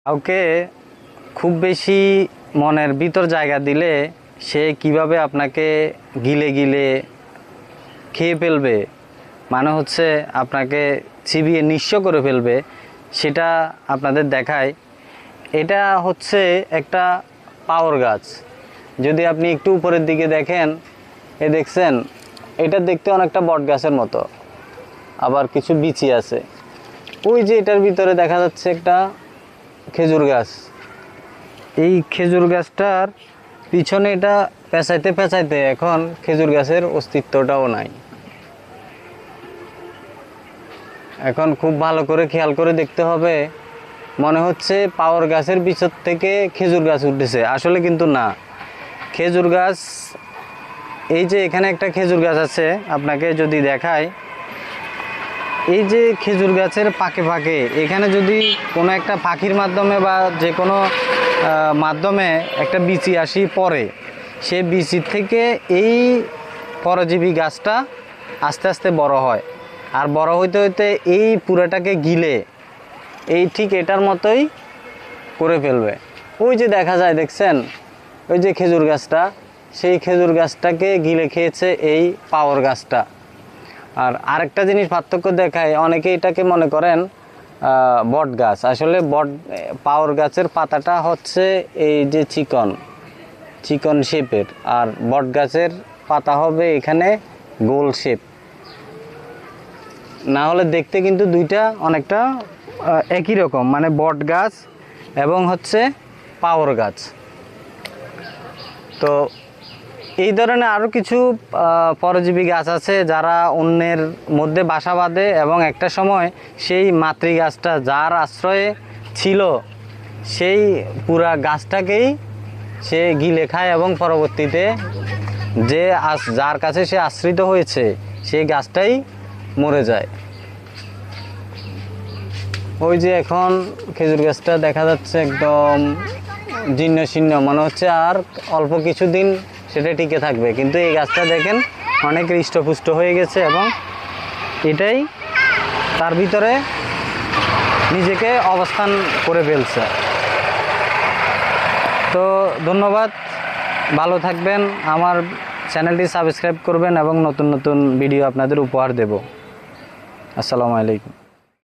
কাউকে খুব বেশি মনের ভিতর জায়গা দিলে সে কিভাবে আপনাকে গিলে গিলে খেয়ে ফেলবে, মানে হচ্ছে আপনাকে চিবিয়ে নিঃস্ব করে ফেলবে, সেটা আপনাদের দেখায়। এটা হচ্ছে একটা পাওর গাছ। যদি আপনি একটু উপরের দিকে দেখেন, দেখছেন এটা দেখতে অনেকটা বট গাছের মতো, আবার কিছু বিচি আছে। ওই যে এটার ভিতরে দেখা যাচ্ছে একটা খেজুর গাছ। এই খেজুর গাছটার পিছনে এটা পেঁচাইতে পেঁচাইতে এখন খেজুর গাছের অস্তিত্বটাও নাই। এখন খুব ভালো করে খেয়াল করে দেখতে হবে, মনে হচ্ছে পাওয়ার গাছের ভিতর থেকে খেজুর গাছ উঠেছে, আসলে কিন্তু না। খেজুর গাছ, এই যে এখানে একটা খেজুর গাছ আছে, আপনাকে যদি দেখায়, এই যে খেজুর গাছের ফাঁকে ফাঁকে এখানে যদি কোনো একটা পাখির মাধ্যমে বা যে কোনো মাধ্যমে একটা বিচি আসি পড়ে, সে বিচি থেকে এই পরজীবী গাছটা আস্তে আস্তে বড় হয়, আর বড় হইতে হইতে এই পুরাটাকে গিলে এই ঠিক এটার মতোই করে ফেলবে। ওই যে দেখা যায়, দেখছেন ওই যে খেজুর গাছটা, সেই খেজুর গাছটাকে গিলে খেয়েছে এই পাওয়ার গাছটা। আর আরেকটা জিনিস পার্থক্য দেখায়, অনেকে এটাকে মনে করেন বট গাছ। আসলে পাওয়ার গাছের পাতাটা হচ্ছে এই যে চিকন শেপের, আর বট গাছের পাতা হবে এখানে গোল শেপ। না হলে দেখতে কিন্তু দুইটা অনেকটা একই রকম, মানে বট গাছ এবং হচ্ছে পাওয়ার গাছ। তো এই ধরনের আরও কিছু পরজীবী গাছ আছে যারা অন্যের মধ্যে বাসা বাঁধে, এবং একটা সময় সেই মাতৃ গাছটা যার আশ্রয়ে ছিল সেই পুরা গাছটাকেই সে গিলে খায়, এবং পরবর্তীতে যার কাছে সে আশ্রিত হয়েছে সেই গাছটাই মরে যায়। ওই যে এখন খেজুর গাছটা দেখা যাচ্ছে একদম জীর্ণ শীর্ণ, মনে হচ্ছে আর অল্প কিছুদিন সেটা টিকে থাকবে, কিন্তু এই গাছটা দেখেন অনেক হৃষ্টপুষ্ট হয়ে গেছে, এবং এটাই তার ভিতরে নিজেকে অবস্থান করে ফেলছে। তো ধন্যবাদ, ভালো থাকবেন, আমার চ্যানেলটি সাবস্ক্রাইব করবেন এবং নতুন নতুন ভিডিও আপনাদের উপহার দেব। আসসালামু আলাইকুম।